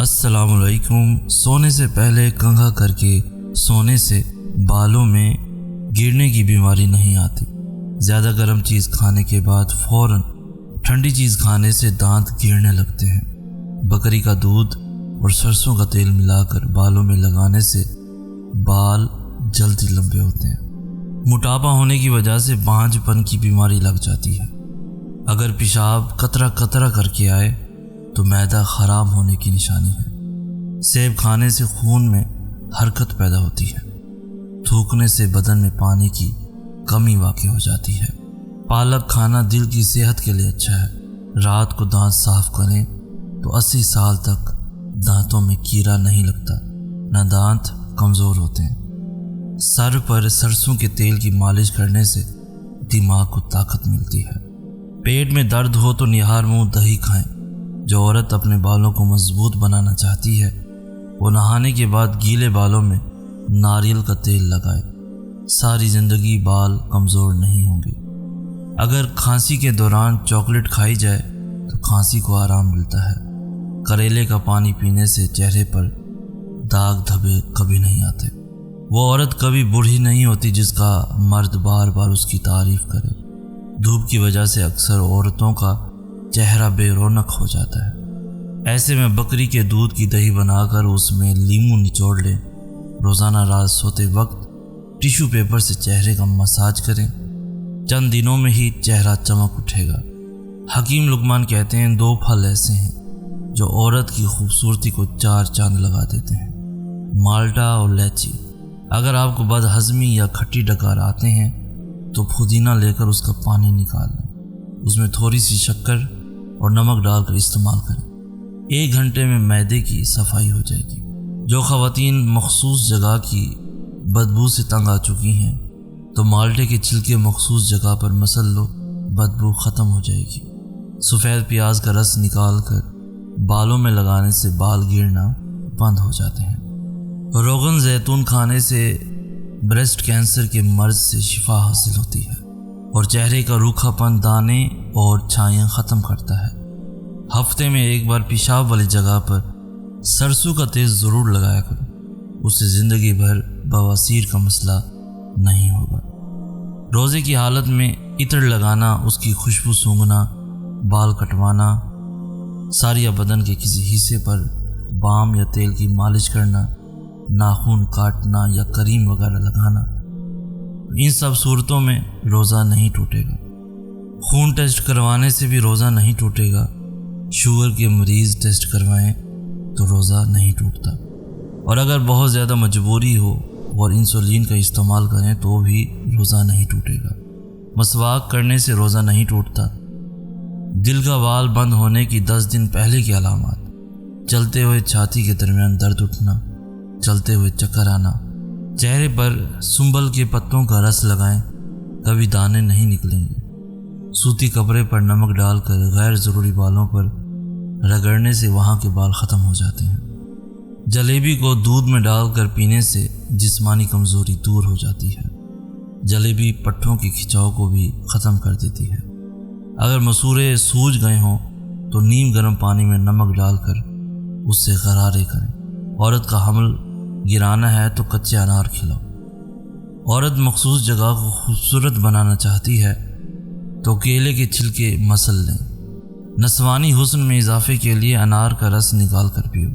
السلام علیکم۔ سونے سے پہلے کنگھا کر کے سونے سے بالوں میں گرنے کی بیماری نہیں آتی۔ زیادہ گرم چیز کھانے کے بعد فوراً ٹھنڈی چیز کھانے سے دانت گرنے لگتے ہیں۔ بکری کا دودھ اور سرسوں کا تیل ملا کر بالوں میں لگانے سے بال جلدی لمبے ہوتے ہیں۔ موٹاپا ہونے کی وجہ سے بانجھ پن کی بیماری لگ جاتی ہے۔ اگر پیشاب قطرہ قطرہ کر کے آئے تو معدہ خراب ہونے کی نشانی ہے۔ سیب کھانے سے خون میں حرکت پیدا ہوتی ہے۔ تھوکنے سے بدن میں پانی کی کمی واقع ہو جاتی ہے۔ پالک کھانا دل کی صحت کے لیے اچھا ہے۔ رات کو دانت صاف کریں تو 80 سال تک دانتوں میں کیڑا نہیں لگتا، نہ دانت کمزور ہوتے ہیں۔ سر پر سرسوں کے تیل کی مالش کرنے سے دماغ کو طاقت ملتی ہے۔ پیٹ میں درد ہو تو نہار منہ دہی کھائیں۔ جو عورت اپنے بالوں کو مضبوط بنانا چاہتی ہے وہ نہانے کے بعد گیلے بالوں میں ناریل کا تیل لگائے۔ ساری زندگی بال کمزور نہیں ہوں گے۔ اگر کھانسی کے دوران چاکلیٹ کھائی جائے تو کھانسی کو آرام ملتا ہے۔ کریلے کا پانی پینے سے چہرے پر داغ دھبے کبھی نہیں آتے۔ وہ عورت کبھی بوڑھی نہیں ہوتی جس کا مرد بار بار اس کی تعریف کرے۔ دھوپ کی وجہ سے اکثر عورتوں کا چہرہ بے رونق ہو جاتا ہے۔ ایسے میں بکری کے دودھ کی دہی بنا کر اس میں لیموں نچوڑ لیں۔ روزانہ رات سوتے وقت ٹیشو پیپر سے چہرے کا مساج کریں۔ چند دنوں میں ہی چہرہ چمک اٹھے گا۔ حکیم لقمان کہتے ہیں 2 پھل ایسے ہیں جو عورت کی خوبصورتی کو 4 چاند لگا دیتے ہیں، مالٹا اور لیچی۔ اگر آپ کو بد ہضمی یا کھٹی ڈکار آتے ہیں تو پودینہ لے کر اس کا پانی نکال لیں۔ اس میں تھوڑی سی شکر اور نمک ڈال کر استعمال کریں۔ 1 گھنٹے میں معدے کی صفائی ہو جائے گی۔ جو خواتین مخصوص جگہ کی بدبو سے تنگ آ چکی ہیں تو مالٹے کے چھلکے مخصوص جگہ پر مسل لو، بدبو ختم ہو جائے گی۔ سفید پیاز کا رس نکال کر بالوں میں لگانے سے بال گرنا بند ہو جاتے ہیں۔ روغن زیتون کھانے سے بریسٹ کینسر کے مرض سے شفا حاصل ہوتی ہے اور چہرے کا روکھا پن، دانے اور چھائیاں ختم کرتا ہے۔ ہفتے میں 1 بار پیشاب والی جگہ پر سرسوں کا تیل ضرور لگایا کرو، اس سے زندگی بھر بواسیر کا مسئلہ نہیں ہوگا۔ روزے کی حالت میں عطر لگانا، اس کی خوشبو سونگھنا، بال کٹوانا، سر یا بدن کے کسی حصے پر بام یا تیل کی مالش کرنا، ناخن کاٹنا یا کریم وغیرہ لگانا، ان سب صورتوں میں روزہ نہیں ٹوٹے گا۔ خون ٹیسٹ کروانے سے بھی روزہ نہیں ٹوٹے گا۔ شوگر کے مریض ٹیسٹ کروائیں تو روزہ نہیں ٹوٹتا۔ اور اگر بہت زیادہ مجبوری ہو اور انسولین کا استعمال کریں تو بھی روزہ نہیں ٹوٹے گا۔ مسواک کرنے سے روزہ نہیں ٹوٹتا۔ دل کا وال بند ہونے کی 10 دن پہلے کی علامات: چلتے ہوئے چھاتی کے درمیان درد اٹھنا، چلتے ہوئے چکر آنا، چہرے پر سنبل کے پتوں کا رس لگائیں، کبھی دانے نہیں نکلیں گے۔ سوتی کپڑے پر نمک ڈال کر غیر ضروری بالوں پر رگڑنے سے وہاں کے بال ختم ہو جاتے ہیں۔ جلیبی کو دودھ میں ڈال کر پینے سے جسمانی کمزوری دور ہو جاتی ہے۔ جلیبی پٹھوں کے کھچاؤ کو بھی ختم کر دیتی ہے۔ اگر مسورے سوج گئے ہوں تو نیم گرم پانی میں نمک ڈال کر اس سے غرارے کریں۔ عورت کا حمل گرانا ہے تو کچے انار کھلاؤ۔ عورت مخصوص جگہ کو خوبصورت بنانا چاہتی ہے تو کیلے کے چھلکے مسل لیں۔ نسوانی حسن میں اضافے کے لیے انار کا رس نکال کر پیو۔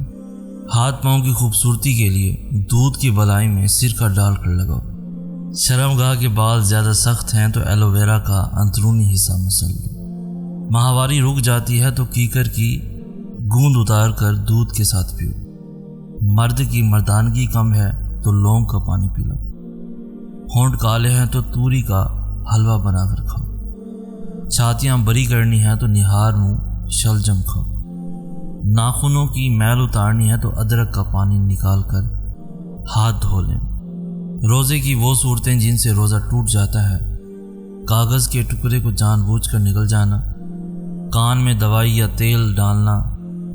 ہاتھ پاؤں کی خوبصورتی کے لیے دودھ کی بلائی میں سرکہ ڈال کر لگاؤ۔ شرمگاہ کے بال زیادہ سخت ہیں تو ایلو ویرا کا اندرونی حصہ مسل لو۔ ماہواری رک جاتی ہے تو کیکر کی گوند اتار کر دودھ کے ساتھ پیو۔ مرد کی مردانگی کم ہے تو لونگ کا پانی پی لو۔ ہونٹ کالے ہیں تو توری کا حلوہ بنا کر کھاؤ۔ چھاتیاں بری کرنی ہے تو نہار منہ شلجم کھاؤ۔ ناخنوں کی میل اتارنی ہے تو ادرک کا پانی نکال کر ہاتھ دھو لیں۔ روزے کی وہ صورتیں جن سے روزہ ٹوٹ جاتا ہے: کاغذ کے ٹکڑے کو جان بوجھ کر نگل جانا، کان میں دوائی یا تیل ڈالنا،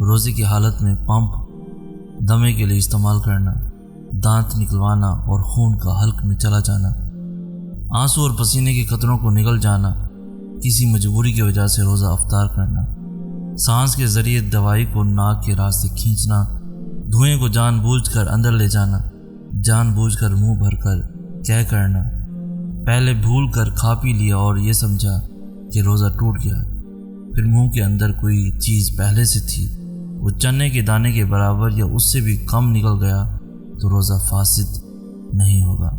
روزے کی حالت میں پمپ دمے کے لیے استعمال کرنا، دانت نکلوانا اور خون کا حلق میں چلا جانا، آنسو اور پسینے کے قطروں کو نگل جانا، کسی مجبوری کی وجہ سے روزہ افطار کرنا، سانس کے ذریعے دوائی کو ناک کے راستے کھینچنا، دھوئیں کو جان بوجھ کر اندر لے جانا، جان بوجھ کر منہ بھر کر کہہ کرنا، پہلے بھول کر کھا پی لیا اور یہ سمجھا کہ روزہ ٹوٹ گیا، پھر منہ کے اندر کوئی چیز پہلے سے تھی، وہ چنے کے دانے کے برابر یا اس سے بھی کم نکل گیا تو روزہ فاسد نہیں ہوگا،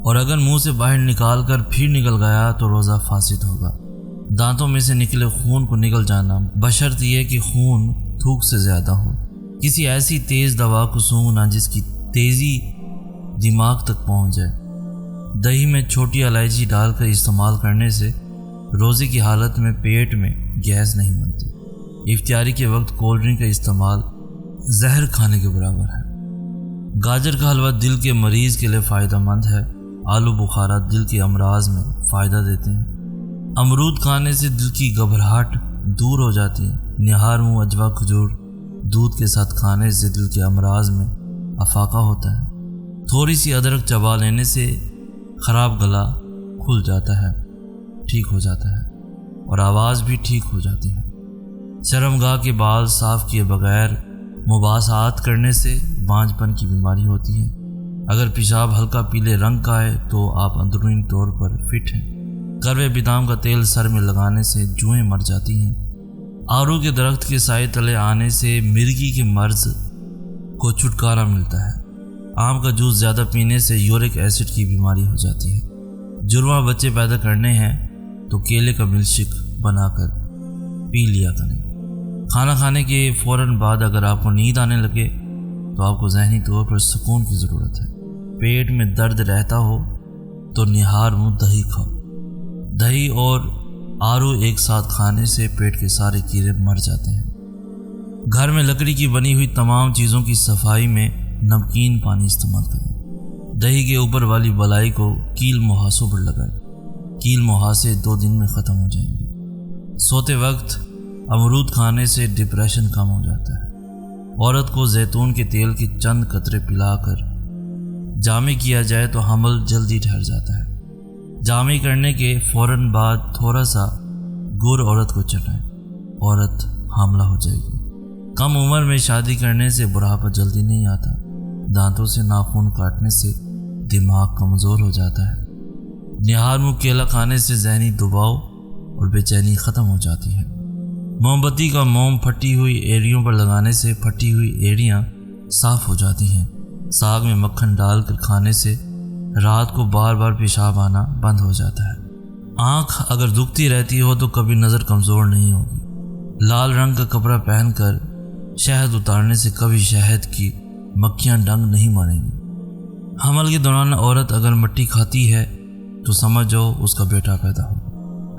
اور اگر منہ سے باہر نکال کر پھر نکل گیا تو روزہ فاسد ہوگا۔ دانتوں میں سے نکلے خون کو نکل جانا، بشرط یہ کہ خون تھوک سے زیادہ ہو۔ کسی ایسی تیز دوا کو سونگھنا جس کی تیزی دماغ تک پہنچ جائے۔ دہی میں چھوٹی الائچی ڈال کر استعمال کرنے سے روزے کی حالت میں پیٹ میں گیس نہیں بنتی۔ افطاری کے وقت کولڈ ڈرنک کا استعمال زہر کھانے کے برابر ہے۔ گاجر کا حلوہ دل کے مریض کے لیے فائدہ مند ہے۔ آلو بخارا دل کے امراض میں فائدہ دیتے ہیں۔ امرود کھانے سے دل کی گھبراہٹ دور ہو جاتی ہے۔ نہار منہ اجوا کھجور دودھ کے ساتھ کھانے سے دل کے امراض میں افاقہ ہوتا ہے۔ تھوڑی سی ادرک چبا لینے سے خراب گلا کھل جاتا ہے، ٹھیک ہو جاتا ہے، اور آواز بھی ٹھیک ہو جاتی ہے۔ شرمگاہ کے بال صاف کیے بغیر مباحثات کرنے سے بانجھ پن کی بیماری ہوتی ہے۔ اگر پیشاب ہلکا پیلے رنگ کا ہے تو آپ اندرونی طور پر فٹ ہیں۔ کروے بادام کا تیل سر میں لگانے سے جوئیں مر جاتی ہیں۔ آڑو کے درخت کے سائے تلے آنے سے مرگی کے مرض کو چھٹکارا ملتا ہے۔ آم کا جوس زیادہ پینے سے یورک ایسڈ کی بیماری ہو جاتی ہے۔ جرواں بچے پیدا کرنے ہیں تو کیلے کا ملک شیک بنا کر پی لیا کریں۔ کھانا کھانے کے فوراً بعد اگر آپ کو نیند آنے لگے تو آپ کو ذہنی طور پر سکون کی ضرورت ہے۔ پیٹ میں درد رہتا ہو تو نہار منہ دہی کھاؤ۔ دہی اور آڑو ایک ساتھ کھانے سے پیٹ کے سارے کیڑے مر جاتے ہیں۔ گھر میں لکڑی کی بنی ہوئی تمام چیزوں کی صفائی میں نمکین پانی استعمال کریں۔ دہی کے اوپر والی بلائی کو کیل مہاسوں پر لگائیں۔ کیل مہاسے 2 دن میں ختم ہو جائیں گے۔ سوتے وقت امرود کھانے سے ڈپریشن کم ہو جاتا ہے۔ عورت کو زیتون کے تیل کے چند قطرے پلا کر جامع کیا جائے تو حمل جلدی ٹھہر جاتا ہے۔ جامع کرنے کے فوراً بعد تھوڑا سا گڑ عورت کو چٹائیں، عورت حاملہ ہو جائے گی۔ کم عمر میں شادی کرنے سے بڑھاپا جلدی نہیں آتا۔ دانتوں سے ناخن کاٹنے سے دماغ کمزور ہو جاتا ہے۔ نہار منہ کیلا کھانے سے ذہنی دباؤ اور بے چینی ختم ہو جاتی ہے۔ موم بتی کا موم پھٹی ہوئی ایڑیوں پر لگانے سے پھٹی ہوئی ایڑیاں صاف ہو جاتی ہیں۔ ساگ میں مکھن ڈال کر کھانے سے رات کو بار بار پیشاب آنا بند ہو جاتا ہے۔ آنکھ اگر دکھتی رہتی ہو تو کبھی نظر کمزور نہیں ہوگی۔ لال رنگ کا کپڑا پہن کر شہد اتارنے سے کبھی شہد کی مکھیاں ڈنگ نہیں ماریں گی۔ حمل کے دوران عورت اگر مٹی کھاتی ہے تو سمجھو اس کا بیٹا پیدا ہو۔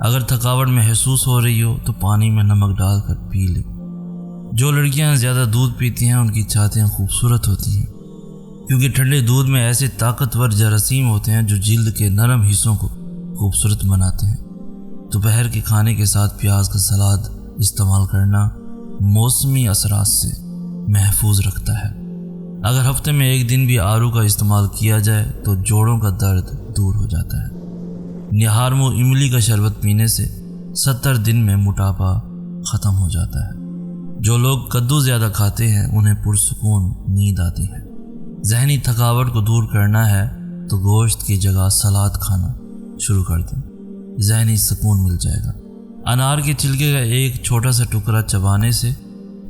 اگر تھکاوٹ محسوس ہو رہی ہو تو پانی میں نمک ڈال کر پی لے۔ جو لڑکیاں زیادہ دودھ پیتی ہیں ان کی چھاتیاں خوبصورت ہوتی ہیں، کیونکہ ٹھنڈے دودھ میں ایسے طاقتور جراثیم ہوتے ہیں جو جلد کے نرم حصوں کو خوبصورت بناتے ہیں۔ دوپہر کے کھانے کے ساتھ پیاز کا سلاد استعمال کرنا موسمی اثرات سے محفوظ رکھتا ہے۔ اگر ہفتے میں 1 دن بھی آڑو کا استعمال کیا جائے تو جوڑوں کا درد دور ہو جاتا ہے۔ نہار منہ املی کا شربت پینے سے 70 دن میں موٹاپا ختم ہو جاتا ہے۔ جو لوگ کدو زیادہ کھاتے ہیں انہیں پرسکون نیند آتی ہے۔ ذہنی تھکاوٹ کو دور کرنا ہے تو گوشت کی جگہ سلاد کھانا شروع کر دیں، ذہنی سکون مل جائے گا۔ انار کے چھلکے کا ایک چھوٹا سا ٹکڑا چبانے سے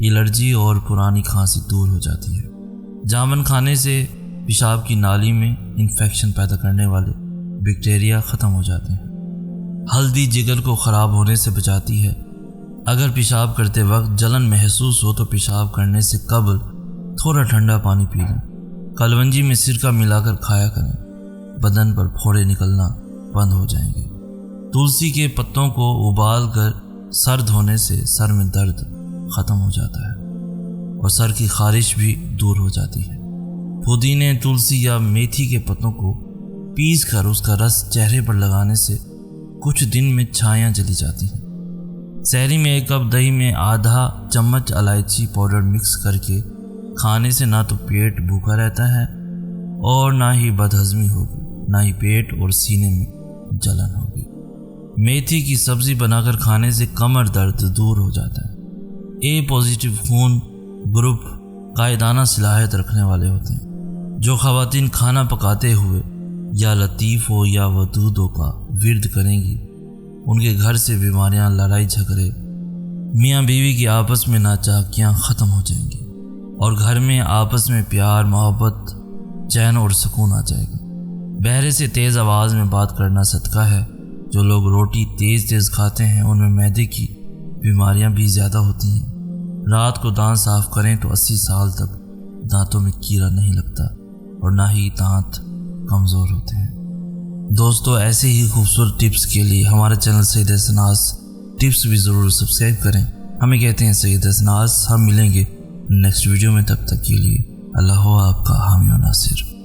الرجی اور پرانی کھانسی دور ہو جاتی ہے۔ جامن کھانے سے پیشاب کی نالی میں انفیکشن پیدا کرنے والے بیکٹیریا ختم ہو جاتے ہیں۔ ہلدی جگر کو خراب ہونے سے بچاتی ہے۔ اگر پیشاب کرتے وقت جلن محسوس ہو تو پیشاب کرنے سے قبل تھوڑا ٹھنڈا پانی پی لیں۔ کلونجی میں سرکہ ملا کر کھایا کریں، بدن پر پھوڑے نکلنا بند ہو جائیں گے۔ تلسی کے پتوں کو ابال کر سر دھونے سے سر میں درد ختم ہو جاتا ہے اور سر کی خارش بھی دور ہو جاتی ہے۔ پودینے، تلسی یا میتھی کے پتوں کو پیس کر اس کا رس چہرے پر لگانے سے کچھ دن میں چھایاں چلی جاتی ہیں۔ سحری میں 1 کپ دہی میں آدھا چمچ الائچی پاؤڈر مکس کر کے کھانے سے نہ تو پیٹ بھوکا رہتا ہے اور نہ ہی بدہضمی ہوگی، نہ ہی پیٹ اور سینے میں جلن ہوگی۔ میتھی کی سبزی بنا کر کھانے سے کمر درد دور ہو جاتا ہے۔ A پازیٹیو خون گروپ قائدانہ صلاحیت رکھنے والے ہوتے ہیں۔ جو خواتین کھانا پکاتے ہوئے یا لطیف ہو یا ودودوں کا ورد کریں گی، ان کے گھر سے بیماریاں، لڑائی جھگڑے، میاں بیوی کی آپس میں ناچاکیاں ختم ہو جائیں گی اور گھر میں آپس میں پیار، محبت، چین اور سکون آ جائے گا۔ بہرے سے تیز آواز میں بات کرنا صدقہ ہے۔ جو لوگ روٹی تیز تیز کھاتے ہیں ان میں معدے کی بیماریاں بھی زیادہ ہوتی ہیں۔ رات کو دانت صاف کریں تو 80 سال تک دانتوں میں کیڑا نہیں لگتا اور نہ ہی دانت کمزور ہوتے ہیں۔ دوستو، ایسے ہی خوبصورت ٹپس کے لیے ہمارے چینل سید اسناس ٹپس بھی ضرور سبسکرائب کریں۔ ہمیں کہتے ہیں سید اسناس۔ ہم ملیں گے نیکسٹ ویڈیو میں، تب تک کے لیے اللہ ہو آپ کا حامی و ناصر۔